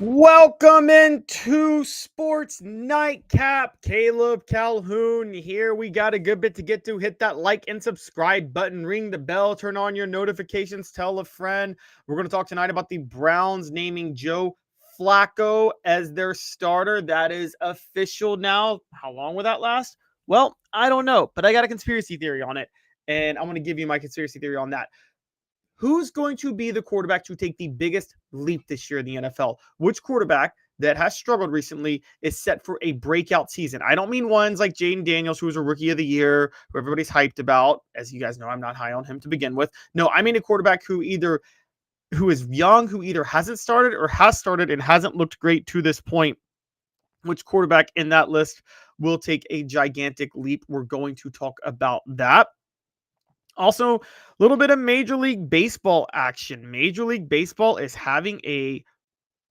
Welcome into Sports Nightcap. Caleb Calhoun here. We got a good bit to get to. Hit that like and subscribe button, ring the bell, turn on your notifications, tell a friend. We're going to talk tonight about the Browns naming Joe Flacco as their starter. That is official now. How long will that last? Well, I don't know, but I got a conspiracy theory on it, and I'm going to give you my conspiracy theory on that. Who's going to be the quarterback to take the biggest leap this year in the NFL? Which quarterback that has struggled recently is set for a breakout season? I don't mean ones like Jaden Daniels, who was a rookie of the year, who everybody's hyped about. As you guys know, I'm not high on him to begin with. No, I mean a quarterback who is young, who either hasn't started or has started and hasn't looked great to this point. Which quarterback in that list will take a gigantic leap? We're going to talk about that. Also, a little bit of Major League Baseball action. Major League Baseball is having a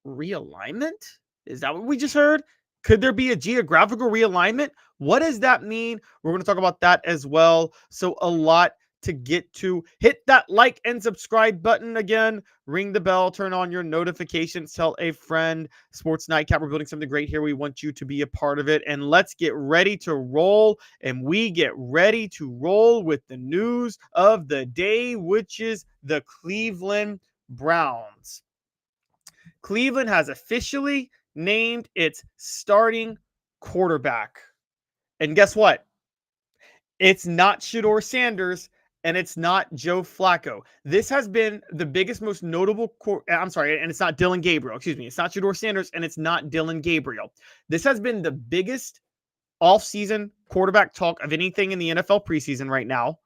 realignment. Is that what we just heard? Could there be a geographical realignment? What does that mean? We're going to talk about that as well. So a lot to get to. Hit that like and subscribe button again. Ring the bell. Turn on your notifications. Tell a friend. Sports Nightcap. We're building something great here. We want you to be a part of it. And let's get ready to roll. And we get ready to roll with the news of the day, which is the Cleveland Browns. Cleveland has officially named its starting quarterback. And guess what? It's not Shedeur Sanders and it's not Joe Flacco. This has been the biggest, most notable, and it's not Dillon Gabriel. Excuse me. It's not Shedeur Sanders and it's not Dillon Gabriel. This has been the biggest offseason quarterback talk of anything in the NFL preseason right now.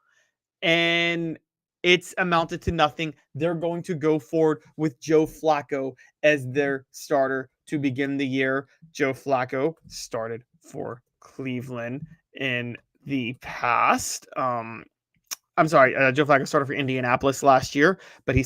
And it's amounted to nothing. They're going to go forward with Joe Flacco as their starter to begin the year. Joe Flacco started for Cleveland in the past. Joe Flacco started for Indianapolis last year, but he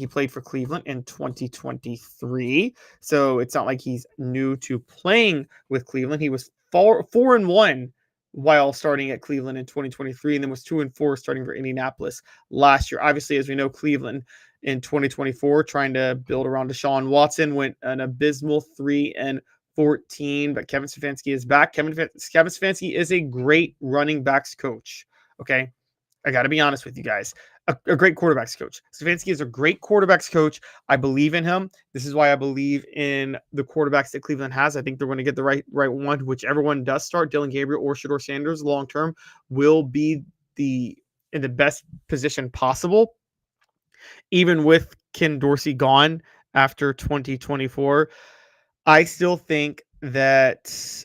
played for Cleveland in 2023. So it's not like he's new to playing with Cleveland. He was 4-1 while starting at Cleveland in 2023, and then was 2-4 starting for Indianapolis last year. Obviously, as we know, Cleveland in 2024, trying to build around Deshaun Watson, went an abysmal 3-14, but Kevin Stefanski is back. Kevin Stefanski is a great running backs coach. Okay. I got to be honest with you guys. A great quarterbacks coach. Stefanski is a great quarterbacks coach. I believe in him. This is why I believe in the quarterbacks that Cleveland has. I think they're going to get the right one. Whichever one does start, Dillon Gabriel or Shedeur Sanders long term, will be in the best position possible. Even with Ken Dorsey gone after 2024, I still think that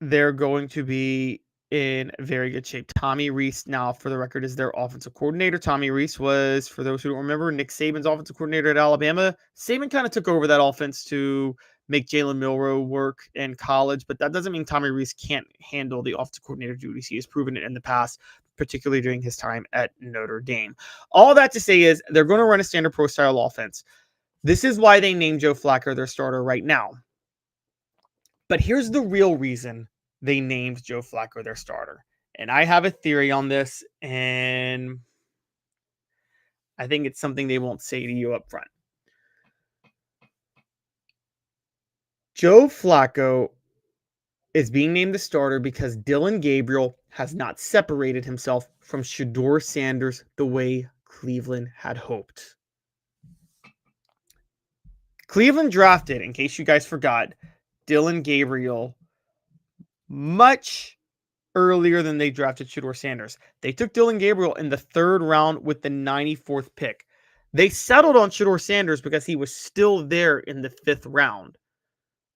they're going to be in very good shape. Tommy Rees, now for the record, is their offensive coordinator. Tommy Rees was, for those who don't remember, Nick Saban's offensive coordinator at Alabama. Saban kind of took over that offense to make Jalen Milroe work in college, but that doesn't mean Tommy Rees can't handle the offensive coordinator duties. He has proven it in the past, particularly during his time at Notre Dame. All that to say is they're going to run a standard pro style offense. This is why they named Joe Flacco their starter right now. But here's the real reason they named Joe Flacco their starter. And I have a theory on this, and I think it's something they won't say to you up front. Joe Flacco is being named the starter because Dillon Gabriel has not separated himself from Shedeur Sanders the way Cleveland had hoped. Cleveland drafted, in case you guys forgot, Dillon Gabriel much earlier than they drafted Shedeur Sanders. They took Dillon Gabriel in the 3rd round with the 94th pick. They settled on Shedeur Sanders because he was still there in the 5th round.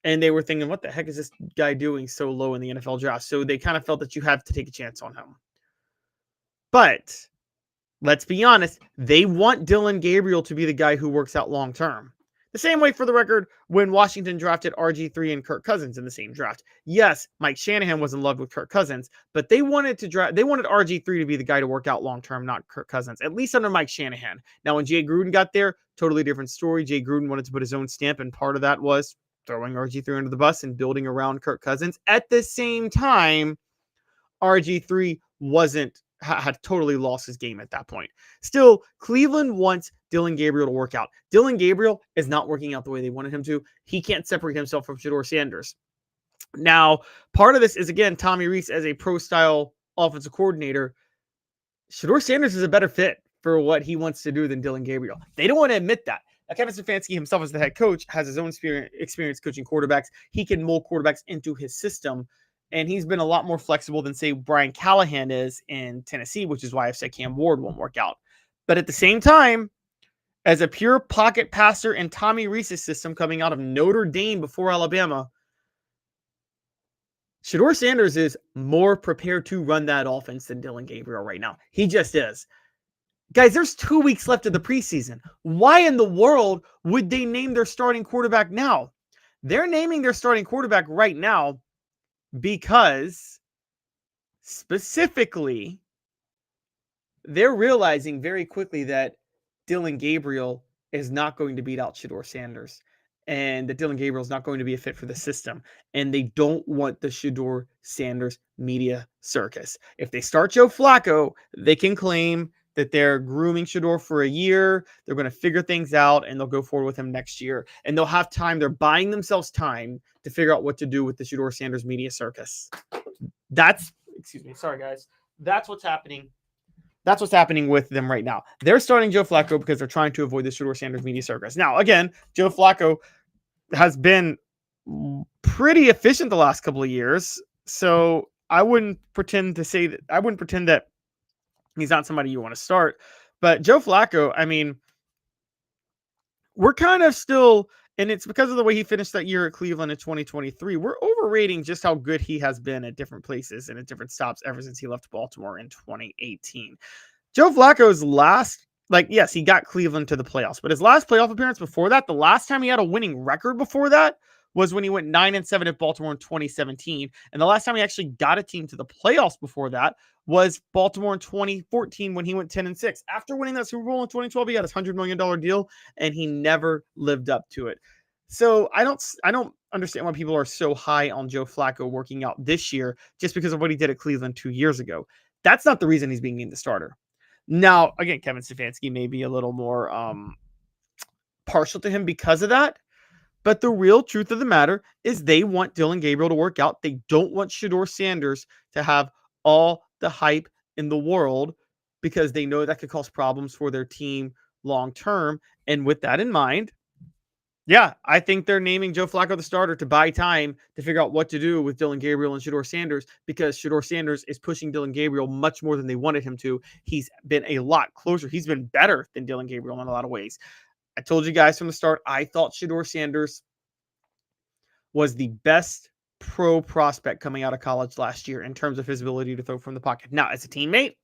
And they were thinking, what the heck is this guy doing so low in the NFL draft? So they kind of felt that you have to take a chance on him. But let's be honest, they want Dillon Gabriel to be the guy who works out long term. The same way, for the record, when Washington drafted RG3 and Kirk Cousins in the same draft. Yes, Mike Shanahan was in love with Kirk Cousins, but they wanted RG3 to be the guy to work out long-term, not Kirk Cousins, at least under Mike Shanahan. Now, when Jay Gruden got there, totally different story. Jay Gruden wanted to put his own stamp, and part of that was throwing RG3 under the bus and building around Kirk Cousins. At the same time, RG3 wasn't had totally lost his game at that point. Still, Cleveland wants Dillon Gabriel to work out. Dillon Gabriel is not working out the way they wanted him to. He can't separate himself from Shedeur Sanders. Now, part of this is, again, Tommy Rees as a pro-style offensive coordinator. Shedeur Sanders is a better fit for what he wants to do than Dillon Gabriel. They don't want to admit that. Now, Kevin Stefanski himself as the head coach has his own experience coaching quarterbacks. He can mold quarterbacks into his system, and he's been a lot more flexible than, say, Brian Callahan is in Tennessee, which is why I've said Cam Ward won't work out. But at the same time, as a pure pocket passer in Tommy Rees's system coming out of Notre Dame before Alabama, Shedeur Sanders is more prepared to run that offense than Dillon Gabriel right now. He just is. Guys, there's 2 weeks left of the preseason. Why in the world would they name their starting quarterback now? They're naming their starting quarterback right now because specifically they're realizing very quickly that Dillon Gabriel is not going to beat out Shedeur Sanders, and that Dillon Gabriel is not going to be a fit for the system. And they don't want the Shedeur Sanders media circus. If they start Joe Flacco, they can claim that they're grooming Shedeur for a year. They're going to figure things out, and they'll go forward with him next year. And they'll have time. They're buying themselves time to figure out what to do with the Shedeur Sanders media circus. That's what's happening. That's what's happening with them right now. They're starting Joe Flacco because they're trying to avoid the Shedeur Sanders media circus. Now, again, Joe Flacco has been pretty efficient the last couple of years, so I wouldn't pretend that he's not somebody you want to start. But Joe Flacco, I mean, we're kind of still, and it's because of the way he finished that year at Cleveland in 2023, we're overrating just how good he has been at different places and at different stops ever since he left Baltimore in 2018. Joe Flacco's last, yes, he got Cleveland to the playoffs, but his last playoff appearance before that, the last time he had a winning record before that was when he went 9-7 at Baltimore in 2017. And the last time he actually got a team to the playoffs before that was Baltimore in 2014 when he went 10-6. After winning that Super Bowl in 2012, he had his $100 million deal, and he never lived up to it. So I don't understand why people are so high on Joe Flacco working out this year just because of what he did at Cleveland 2 years ago. That's not the reason he's being named the starter. Now, again, Kevin Stefanski may be a little more partial to him because of that. But the real truth of the matter is they want Dillon Gabriel to work out. They don't want Shedeur Sanders to have all the hype in the world because they know that could cause problems for their team long term. And with that in mind, yeah, I think they're naming Joe Flacco the starter to buy time to figure out what to do with Dillon Gabriel and Shedeur Sanders because Shedeur Sanders is pushing Dillon Gabriel much more than they wanted him to. He's been a lot closer. He's been better than Dillon Gabriel in a lot of ways. I told you guys from the start, I thought Shedeur Sanders was the best pro prospect coming out of college last year in terms of his ability to throw from the pocket. Now, as a teammate,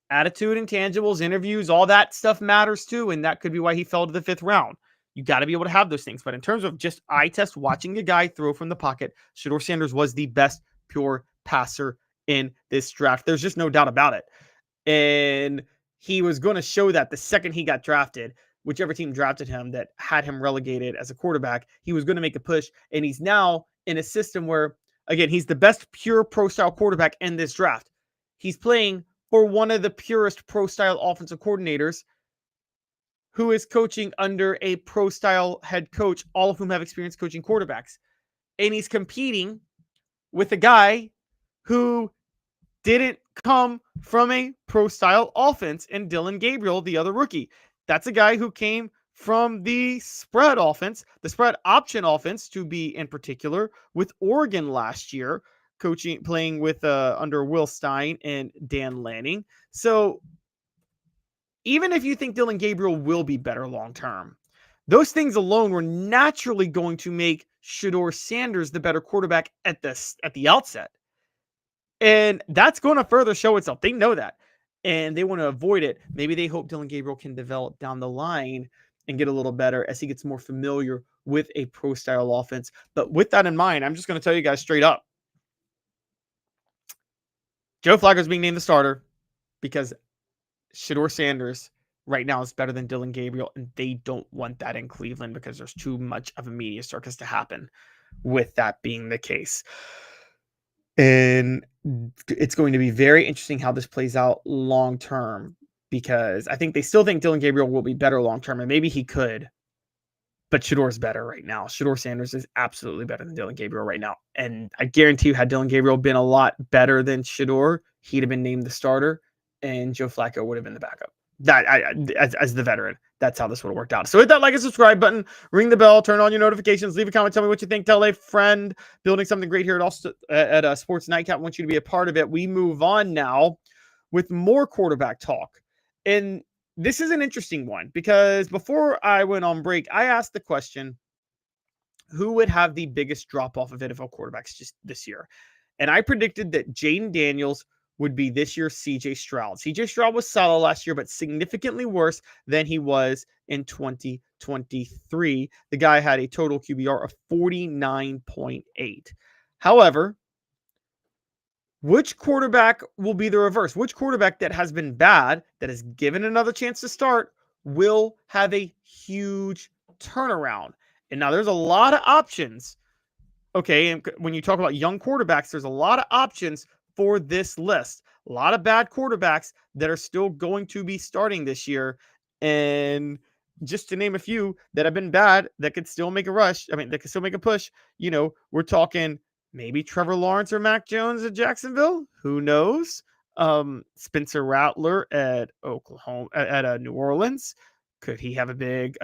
attitude, intangibles, interviews, all that stuff matters too, and that could be why he fell to the 5th round. You got to be able to have those things. But in terms of just eye test, watching a guy throw from the pocket, Shedeur Sanders was the best pure passer in this draft. There's just no doubt about it. And he was going to show that the second he got drafted. Whichever team drafted him that had him relegated as a quarterback, he was going to make a push. And he's now in a system where, again, he's the best pure pro-style quarterback in this draft. He's playing for one of the purest pro-style offensive coordinators who is coaching under a pro-style head coach, all of whom have experience coaching quarterbacks. And he's competing with a guy who didn't come from a pro-style offense in Dillon Gabriel, the other rookie. That's a guy who came from the spread offense, the spread option offense, to be in particular, with Oregon last year, playing with under Will Stein and Dan Lanning. So even if you think Dillon Gabriel will be better long term, those things alone were naturally going to make Shedeur Sanders the better quarterback at the outset. And that's going to further show itself. They know that. And they want to avoid it. Maybe they hope Dillon Gabriel can develop down the line and get a little better as he gets more familiar with a pro-style offense. But with that in mind, I'm just going to tell you guys straight up. Joe Flacco is being named the starter because Shedeur Sanders right now is better than Dillon Gabriel, and they don't want that in Cleveland because there's too much of a media circus to happen with that being the case. And it's going to be very interesting how this plays out long term, because I think they still think Dillon Gabriel will be better long term, and maybe he could, but Shedeur's better right now. Shedeur Sanders is absolutely better than Dillon Gabriel right now. And I guarantee you, had Dillon Gabriel been a lot better than Shedeur, he'd have been named the starter, and Joe Flacco would have been the backup. As the veteran, that's how this would have worked out. So hit that like and subscribe button, ring the bell, turn on your notifications, leave a comment, tell me what you think, tell a friend. Building something great here at Sports Nightcap. I want you to be a part of it. We move on now with more quarterback talk. And this is an interesting one, because before I went on break, I asked the question, who would have the biggest drop off of NFL quarterbacks just this year? And I predicted that Jaden Daniels would be this year's CJ Stroud. CJ Stroud was solid last year, but significantly worse than he was in 2023. The guy had a total QBR of 49.8. However, which quarterback will be the reverse? Which quarterback that has been bad, that is given another chance to start, will have a huge turnaround? And now there's a lot of options. Okay, and when you talk about young quarterbacks, there's a lot of options for this list. A lot of bad quarterbacks that are still going to be starting this year. And just to name a few that have been bad, that could still make a rush. I mean, that could still make a push. We're talking maybe Trevor Lawrence or Mac Jones at Jacksonville. Who knows? Spencer Rattler at Oklahoma, at New Orleans. Could he have a big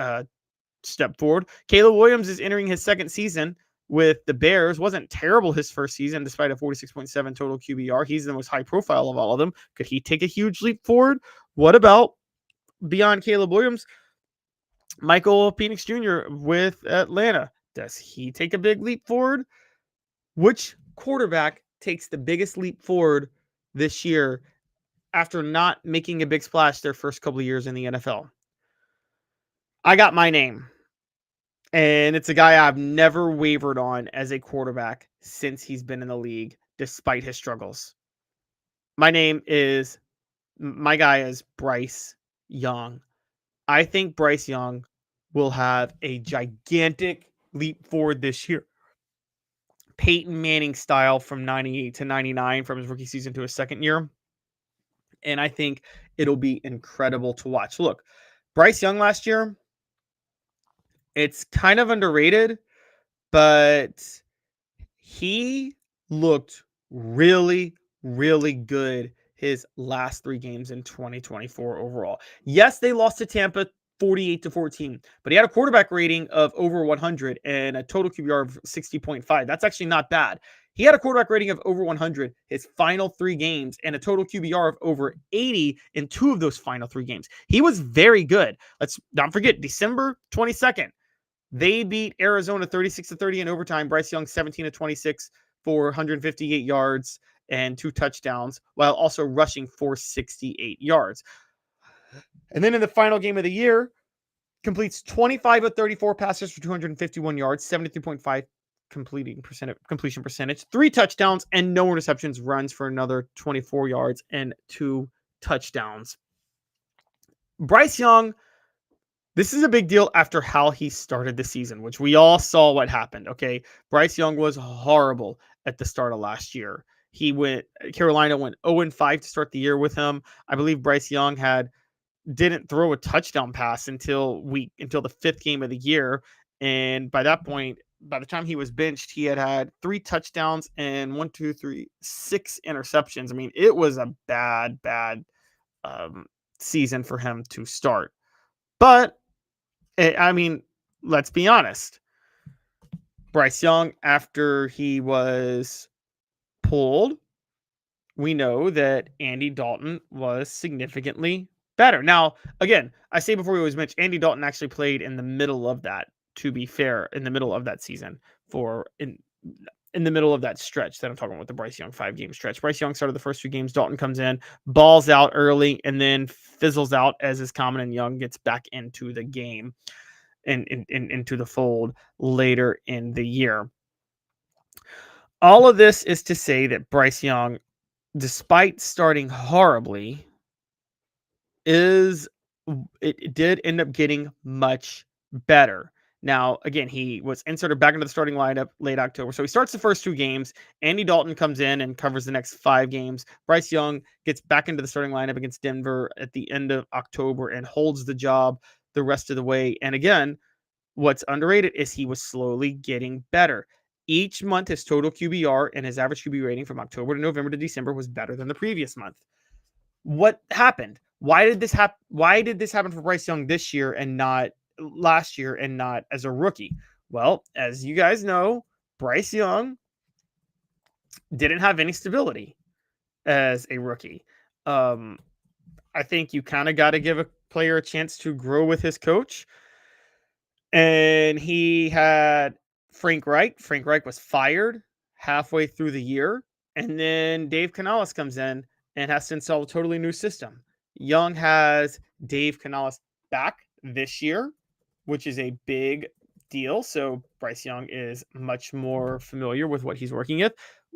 step forward? Caleb Williams is entering his second season with the Bears. Wasn't terrible his first season, despite a 46.7 total QBR. He's the most high profile of all of them. Could he take a huge leap forward? What about beyond Caleb Williams, Michael Penix Jr. with Atlanta? Does he take a big leap forward? Which quarterback takes the biggest leap forward this year after not making a big splash their first couple of years in the NFL? I got my name. And it's a guy I've never wavered on as a quarterback since he's been in the league, despite his struggles. My guy is Bryce Young. I think Bryce Young will have a gigantic leap forward this year. Peyton Manning style from 98 to 99 from his rookie season to his second year. And I think it'll be incredible to watch. Look, Bryce Young last year, it's kind of underrated, but he looked really, really good his last 3 games in 2024 overall. Yes, they lost to Tampa 48-14, but he had a quarterback rating of over 100 and a total QBR of 60.5. That's actually not bad. He had a quarterback rating of over 100 his final 3 games and a total QBR of over 80 in 2 of those final 3 games. He was very good. Let's not forget December 22nd. They beat Arizona 36-30 in overtime. Bryce Young 17-26 for 158 yards and 2 touchdowns, while also rushing for 68 yards. And then in the final game of the year, completes 25 of 34 passes for 251 yards, 73.5 completion percentage, 3 touchdowns and no interceptions, runs for another 24 yards and 2 touchdowns. Bryce Young, this is a big deal after how he started the season, which we all saw what happened. Okay. Bryce Young was horrible at the start of last year. Carolina went 0-5 to start the year with him. I believe Bryce Young didn't throw a touchdown pass until the 5th game of the year. And by that point, by the time he was benched, he had 3 touchdowns and 6 interceptions. I mean, it was a bad season for him to start. But I mean, let's be honest. Bryce Young, after he was pulled, we know that Andy Dalton was significantly better. Now, again, I say before we always mention, Andy Dalton actually played in the middle of that, to be fair, in the middle of that season in the middle of that stretch that I'm talking about, with the Bryce Young 5-game stretch. Bryce Young started the first 2 games. Dalton comes in, balls out early, and then fizzles out as is common, and Young gets back into the game and into the fold later in the year. All of this is to say that Bryce Young, despite starting horribly, it did end up getting much better. Now, again, he was inserted back into the starting lineup late October. So he starts the first 2 games. Andy Dalton comes in and covers the next 5 games. Bryce Young gets back into the starting lineup against Denver at the end of October and holds the job the rest of the way. And again, what's underrated is he was slowly getting better. Each month, his total QBR and his average QB rating from October to November to December was better than the previous month. What happened? Why did this happen? Why did this happen for Bryce Young this year and not last year and not as a rookie? Well, as you guys know, Bryce Young didn't have any stability as a rookie. I think you kind of got to give a player a chance to grow with his coach. And he had Frank Reich. Frank Reich was fired halfway through the year. And then Dave Canales comes in and has to install a totally new system. Young has Dave Canales back this year, which is a big deal. So Bryce Young is much more familiar with what he's working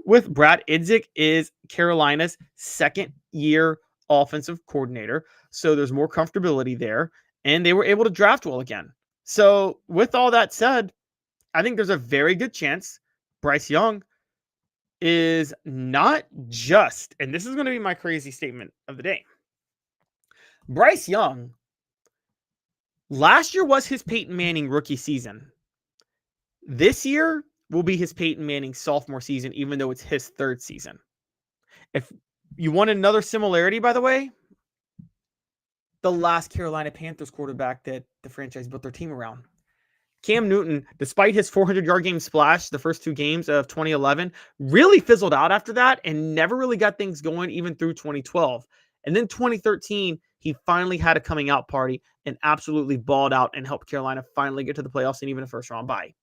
with. Brad Idzik is Carolina's second year offensive coordinator. So there's more comfortability there. And they were able to draft well again. So with all that said, I think there's a very good chance Bryce Young is not just, and this is going to be my crazy statement of the day. Bryce Young, last year was his Peyton Manning rookie season. This year will be his Peyton Manning sophomore season, even though it's his third season. If you want another similarity, by the way, the last Carolina Panthers quarterback that the franchise built their team around. Cam Newton, despite his 400-yard game splash the first 2 games of 2011, really fizzled out after that and never really got things going even through 2012. And then 2013, he finally had a coming out party and absolutely balled out and helped Carolina finally get to the playoffs and even a first-round bye.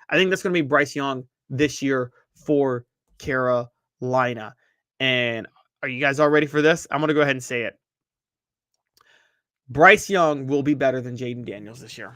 I think that's going to be Bryce Young this year for Carolina. And are you guys all ready for this? I'm going to go ahead and say it. Bryce Young will be better than Jaden Daniels this year.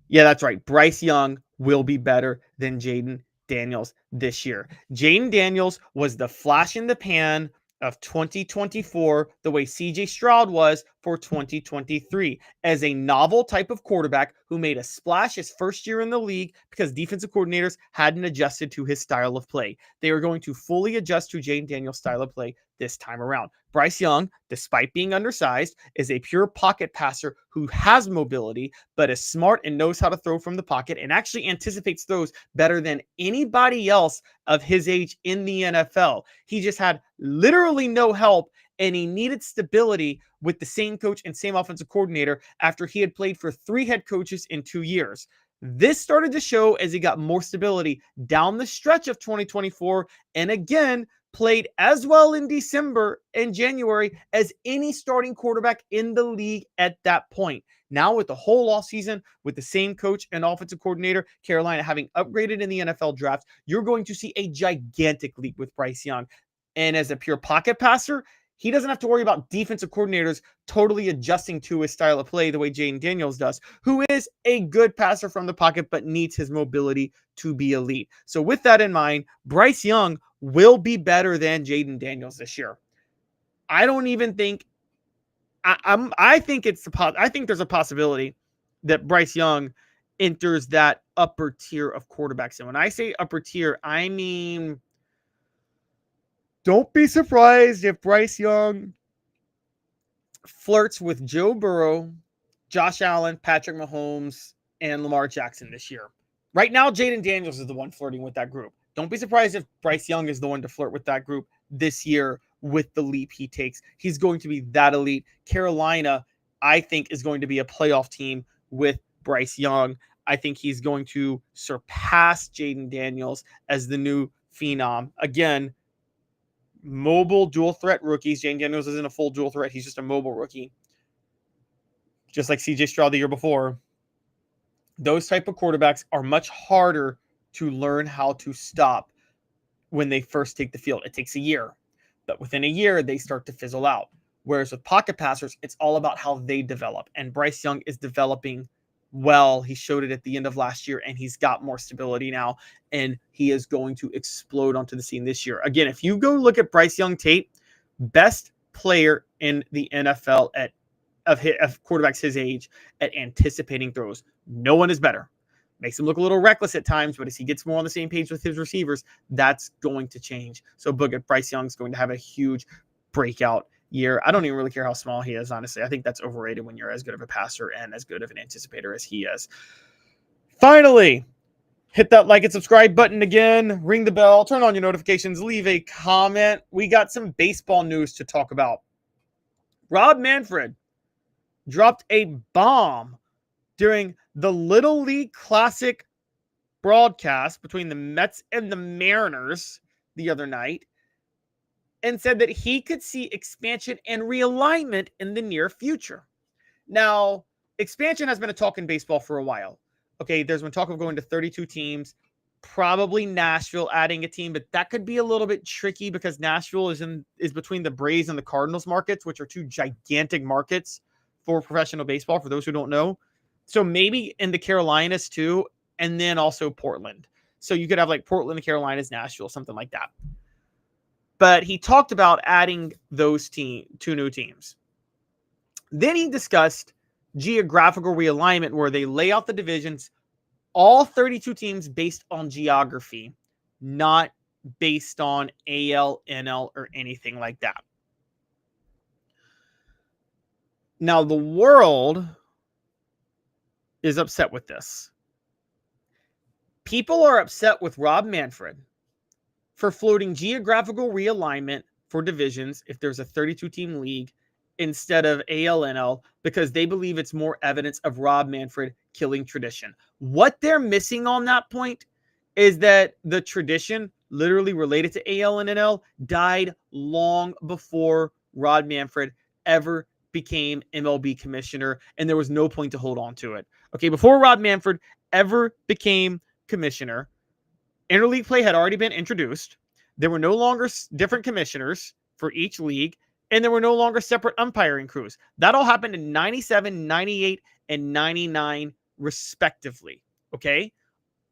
Yeah, that's right. Bryce Young will be better than Jaden Daniels this year. Jaden Daniels was the flash in the pan of 2024, the way CJ Stroud was for 2023, as a novel type of quarterback who made a splash his first year in the league because defensive coordinators hadn't adjusted to his style of play. They are going to fully adjust to Jaden Daniels' style of play this time around. Bryce Young, despite being undersized, is a pure pocket passer who has mobility, but is smart and knows how to throw from the pocket and actually anticipates throws better than anybody else of his age in the NFL. He just had literally no help, and he needed stability with the same coach and same offensive coordinator after he had played for 3 head coaches in 2 years. This started to show as he got more stability down the stretch of 2024, and again, played as well in December and January as any starting quarterback in the league at that point. Now with the whole offseason, with the same coach and offensive coordinator, Carolina having upgraded in the NFL draft, you're going to see a gigantic leap with Bryce Young. And as a pure pocket passer, he doesn't have to worry about defensive coordinators totally adjusting to his style of play the way Jaden Daniels does, who is a good passer from the pocket but needs his mobility to be elite. So with that in mind, Bryce Young will be better than Jaden Daniels this year. I don't even think I think there's a possibility that Bryce Young enters that upper tier of quarterbacks. And when I say upper tier, I mean, don't be surprised if Bryce Young flirts with Joe Burrow, Josh Allen, Patrick Mahomes, and Lamar Jackson this year. Right now, Jaden Daniels is the one flirting with that group. Don't be surprised if Bryce Young is the one to flirt with that group this year with the leap he takes. He's going to be that elite. Carolina, I think, is going to be a playoff team with Bryce Young. I think he's going to surpass Jaden Daniels as the new phenom. Again, mobile dual threat rookies. Jaden Daniels isn't a full dual threat. He's just a mobile rookie. Just like CJ Stroud the year before. Those type of quarterbacks are much harder to learn how to stop when they first take the field. It takes a year, but within a year, they start to fizzle out. Whereas with pocket passers, it's all about how they develop. And Bryce Young is developing well. He showed it at the end of last year, and he's got more stability now, and he is going to explode onto the scene this year. Again, if you go look at Bryce Young tape, best player in the NFL at of quarterbacks his age at anticipating throws. No one is better. Makes him look a little reckless at times, but as he gets more on the same page with his receivers, that's going to change. So Bryce Young's going to have a huge breakout year. I don't even really care how small he is, honestly. I think that's overrated when you're as good of a passer and as good of an anticipator as he is. Finally, hit that like and subscribe button again, ring the bell, turn on your notifications, leave a comment. We got some baseball news to talk about. Rob Manfred dropped a bomb during the Little League Classic broadcast between the Mets and the Mariners the other night and said that he could see expansion and realignment in the near future. Now, expansion has been a talk in baseball for a while. Okay, there's been talk of going to 32 teams, probably Nashville adding a team, but that could be a little bit tricky because Nashville is between the Braves and the Cardinals markets, which are two gigantic markets for professional baseball, for those who don't know. So maybe in the Carolinas too, and then also Portland. So you could have like Portland, the Carolinas, Nashville, something like that. But he talked about adding those two new teams. Then he discussed geographical realignment, where they lay out the divisions, all 32 teams based on geography, not based on AL, NL, or anything like that. Now, the world is upset with this. People are upset with Rob Manfred for floating geographical realignment for divisions if there's a 32-team league instead of AL/NL because they believe it's more evidence of Rob Manfred killing tradition. What they're missing on that point is that the tradition literally related to AL and NL died long before Rob Manfred ever became MLB commissioner, and there was no point to hold on to it. Okay, before Rob Manfred ever became commissioner, interleague play had already been introduced. There were no longer different commissioners for each league, and there were no longer separate umpiring crews. That all happened in 97, 98, and 99, respectively. Okay?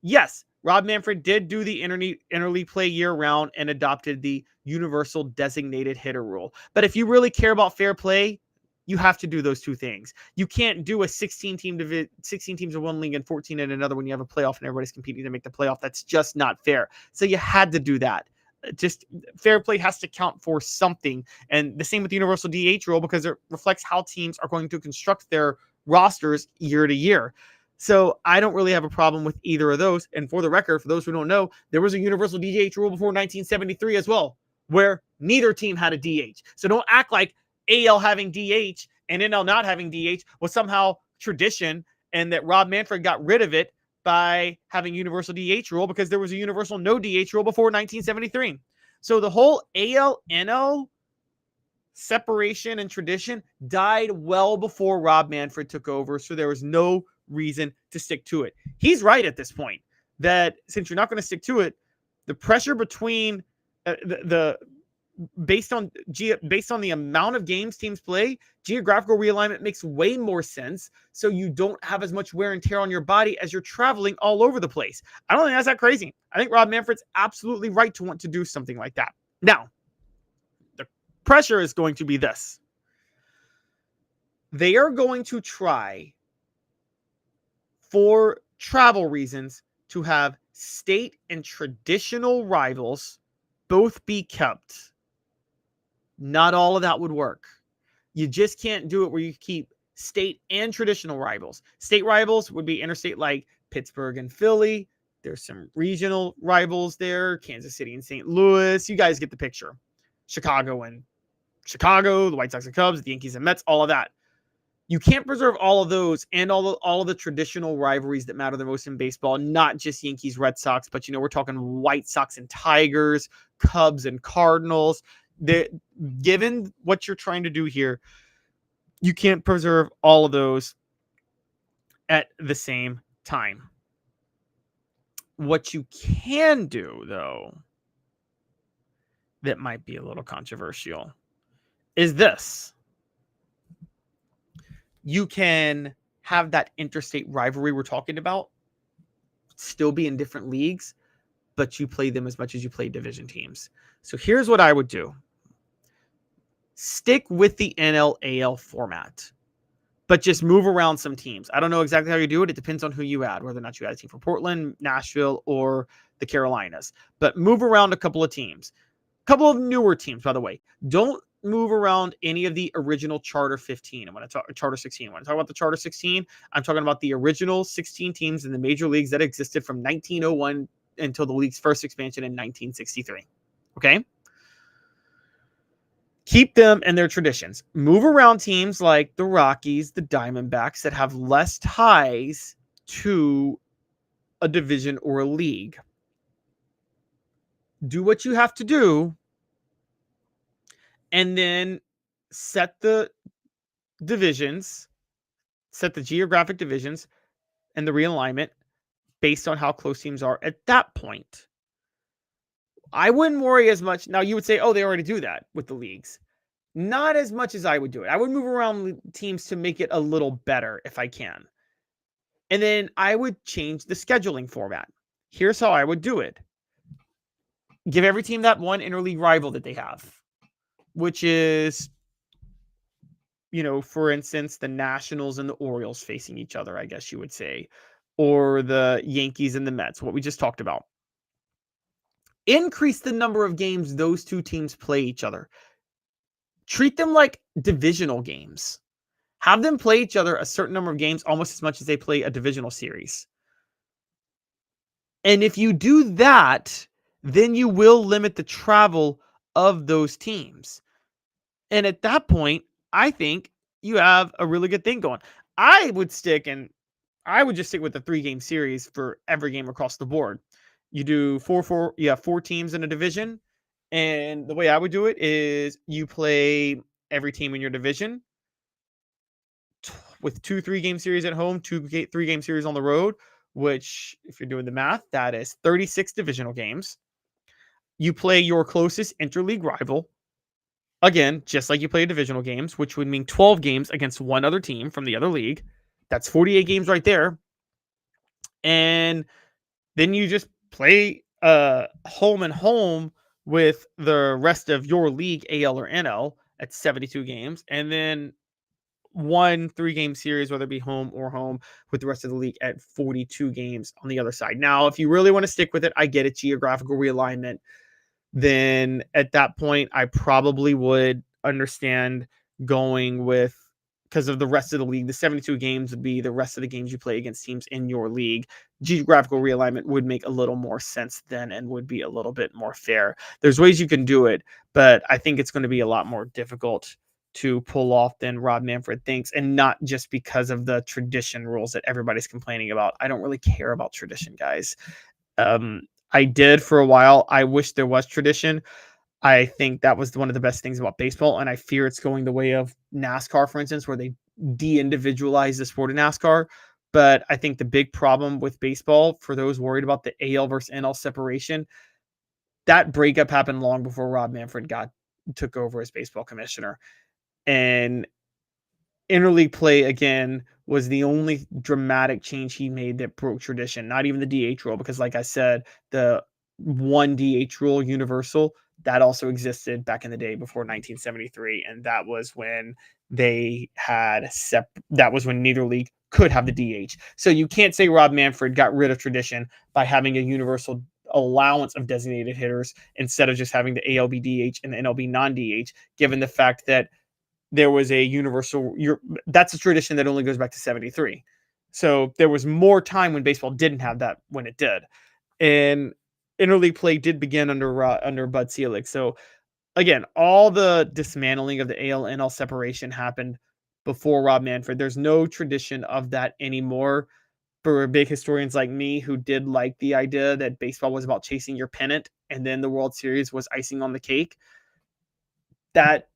Yes, Rob Manfred did do the interleague play year-round and adopted the universal designated hitter rule. But if you really care about fair play, you have to do those two things. You can't do a 16 teams in one league and 14 in another when you have a playoff and everybody's competing to make the playoff. That's just not fair. So you had to do that. Just fair play has to count for something. And the same with the universal DH rule because it reflects how teams are going to construct their rosters year to year. So I don't really have a problem with either of those. And for the record, for those who don't know, there was a universal DH rule before 1973 as well, where neither team had a DH. So don't act like AL having DH and NL not having DH was somehow tradition and that Rob Manfred got rid of it by having universal DH rule because there was a universal no DH rule before 1973. So the whole AL-NL separation and tradition died well before Rob Manfred took over, so there was no reason to stick to it. He's right at this point that since you're not going to stick to it, the pressure between based on the amount of games teams play, geographical realignment makes way more sense. So you don't have as much wear and tear on your body as you're traveling all over the place. I don't think that's that crazy. I think Rob Manfred's absolutely right to want to do something like that. Now, the pressure is going to be this. They are going to try, for travel reasons, to have state and traditional rivals both be kept. Not all of that would work. You just can't do it where you keep state and traditional rivals. State rivals would be interstate like Pittsburgh and Philly. There's some regional rivals there, Kansas City and St. Louis. You guys get the picture. Chicago and Chicago, the White Sox and Cubs, the Yankees and Mets, all of that. You can't preserve all of those and all of the traditional rivalries that matter the most in baseball, not just Yankees, Red Sox, but, we're talking White Sox and Tigers, Cubs and Cardinals. Given what you're trying to do here, you can't preserve all of those at the same time. What you can do, though, that might be a little controversial, is this. You can have that interstate rivalry we're talking about still be in different leagues, but you play them as much as you play division teams. So here's what I would do. Stick with the NL-AL format. but just move around some teams. I don't know exactly how you do it. It depends on who you add, whether or not you add a team from Portland, Nashville, or the Carolinas. But move around a couple of teams. A couple of newer teams, by the way. Don't move around any of the original Charter 15. And when I talk Charter 16, when I talk about the Charter 16, I'm talking about the original 16 teams in the major leagues that existed from 1901 until the league's first expansion in 1963. Okay? Keep them and their traditions. Move around teams like the Rockies, the Diamondbacks that have less ties to a division or a league. Do what you have to do, and then set the divisions, set the geographic divisions and the realignment based on how close teams are at that point. I wouldn't worry as much. Now, you would say, oh, they already do that with the leagues. Not as much as I would do it. I would move around teams to make it a little better if I can. And then I would change the scheduling format. Here's how I would do it. Give every team that one interleague rival that they have, which is, for instance, the Nationals and the Orioles facing each other, I guess you would say, or the Yankees and the Mets, what we just talked about. Increase the number of games those two teams play each other. Treat them like divisional games. Have them play each other a certain number of games, almost as much as they play a divisional series. And if you do that, then you will limit the travel of those teams. And at that point, I think you have a really good thing going. I would just stick with the 3-game series for every game across the board. You do 4-4, you have 4 teams in a division. And the way I would do it is you play every team in your division with 2 3-game series at home, 2 3-game series on the road, which, if you're doing the math, that is 36 divisional games. You play your closest interleague rival, again, just like you play divisional games, which would mean 12 games against one other team from the other league. That's 48 games right there. And then you just play home and home with the rest of your league, AL or NL, at 72 games. And then 1 3-game series, whether it be home or home, with the rest of the league at 42 games on the other side. Now, if you really want to stick with it, I get it, geographical realignment. Then at that point, I probably would understand going with, because of the rest of the league, the 72 games would be the rest of the games you play against teams in your league. Geographical realignment would make a little more sense then and would be a little bit more fair. There's ways you can do it, but I think it's going to be a lot more difficult to pull off than Rob Manfred thinks, and not just because of the tradition rules that everybody's complaining about. I don't really care about tradition, guys. I did for a while. I wish there was tradition. I think that was one of the best things about baseball, and I fear it's going the way of NASCAR, for instance, where they de-individualize the sport of NASCAR. But I think the big problem with baseball, for those worried about the AL versus NL separation, that breakup happened long before Rob Manfred took over as baseball commissioner. And interleague play, again, was the only dramatic change he made that broke tradition. Not even the DH rule, because like I said, the 1 DH rule, universal, that also existed back in the day before 1973. And that was when that was when neither league could have the DH. So you can't say Rob Manfred got rid of tradition by having a universal allowance of designated hitters instead of just having the ALB DH and the NLB non-DH, given the fact that there was a universal, that's a tradition that only goes back to 73. So there was more time when baseball didn't have that when it did. And interleague play did begin under Bud Selig. So again, all the dismantling of the AL NL separation happened before Rob Manfred. There's no tradition of that anymore. For big historians like me who did like the idea that baseball was about chasing your pennant and then the World Series was icing on the cake, that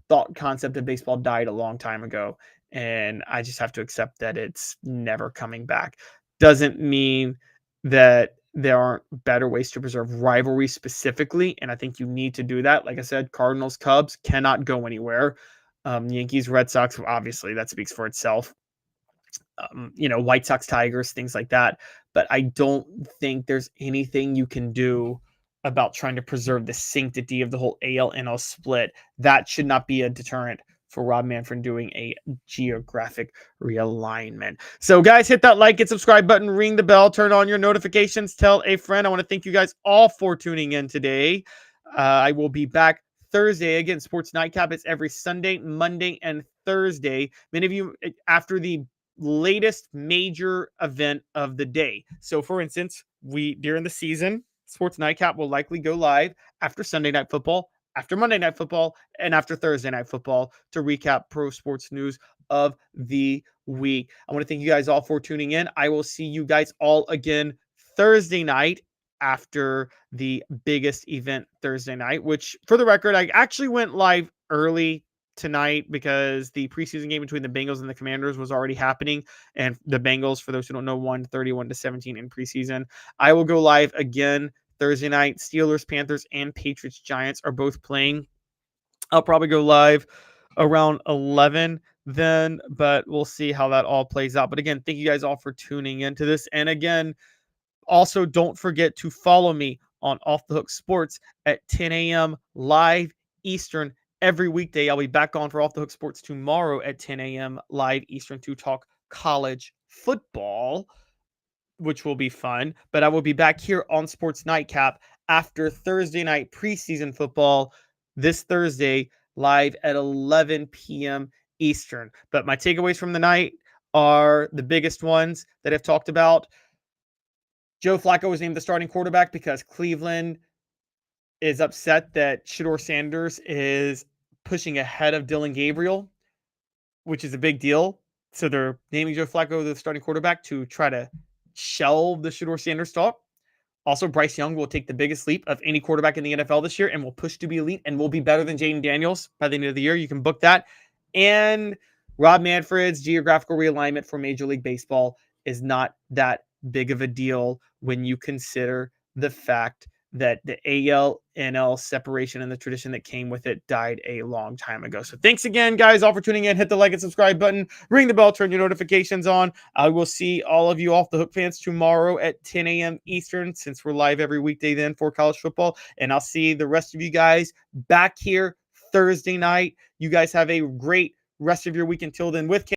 thought concept of baseball died a long time ago, and I just have to accept that it's never coming back. Doesn't mean that there aren't better ways to preserve rivalry specifically, and I think you need to do that. Like I said, Cardinals Cubs cannot go anywhere. Yankees Red Sox, obviously that speaks for itself. White Sox Tigers, things like that. But I don't think there's anything you can do about trying to preserve the sanctity of the whole AL NL split. That should not be a deterrent for Rob Manfred doing a geographic realignment. So guys, hit that like and subscribe button, ring the bell, turn on your notifications, tell a friend. I want to thank you guys all for tuning in today. I will be back Thursday. Again, Sports Nightcap is every Sunday, Monday, and Thursday. Many of you, after the latest major event of the day. So for instance, during the season, Sports Nightcap will likely go live after Sunday Night Football, after Monday Night Football, and after Thursday Night Football to recap pro sports news of the week. I want to thank you guys all for tuning in. I will see you guys all again Thursday night after the biggest event Thursday night, which for the record, I actually went live early tonight because the preseason game between the Bengals and the Commanders was already happening. And the Bengals, for those who don't know, won 31-17 in preseason. I will go live again Thursday night. Steelers, Panthers, and Patriots, Giants are both playing. I'll probably go live around 11 then, but we'll see how that all plays out. But again, thank you guys all for tuning into this. And again, also don't forget to follow me on Off the Hook Sports at 10 a.m. live Eastern every weekday. I'll be back on for Off the Hook Sports tomorrow at 10 a.m. live Eastern to talk college football, which will be fun. But I will be back here on Sports Nightcap after Thursday night preseason football this Thursday live at 11 p.m. Eastern. But my takeaways from the night are the biggest ones that I've talked about. Joe Flacco was named the starting quarterback because Cleveland is upset that Shedeur Sanders is pushing ahead of Dillon Gabriel, which is a big deal. So they're naming Joe Flacco the starting quarterback to try to shelve the Shedeur Sanders talk. Also, Bryce Young will take the biggest leap of any quarterback in the NFL this year and will push to be elite and will be better than Jaden Daniels by the end of the year. You can book that. And Rob Manfred's geographical realignment for Major League Baseball is not that big of a deal when you consider the fact that the AL-NL separation and the tradition that came with it died a long time ago. So thanks again, guys, all for tuning in. Hit the like and subscribe button. Ring the bell. Turn your notifications on. I will see all of you Off the Hook fans tomorrow at 10 a.m. Eastern, since we're live every weekday then for college football. And I'll see the rest of you guys back here Thursday night. You guys have a great rest of your week until then with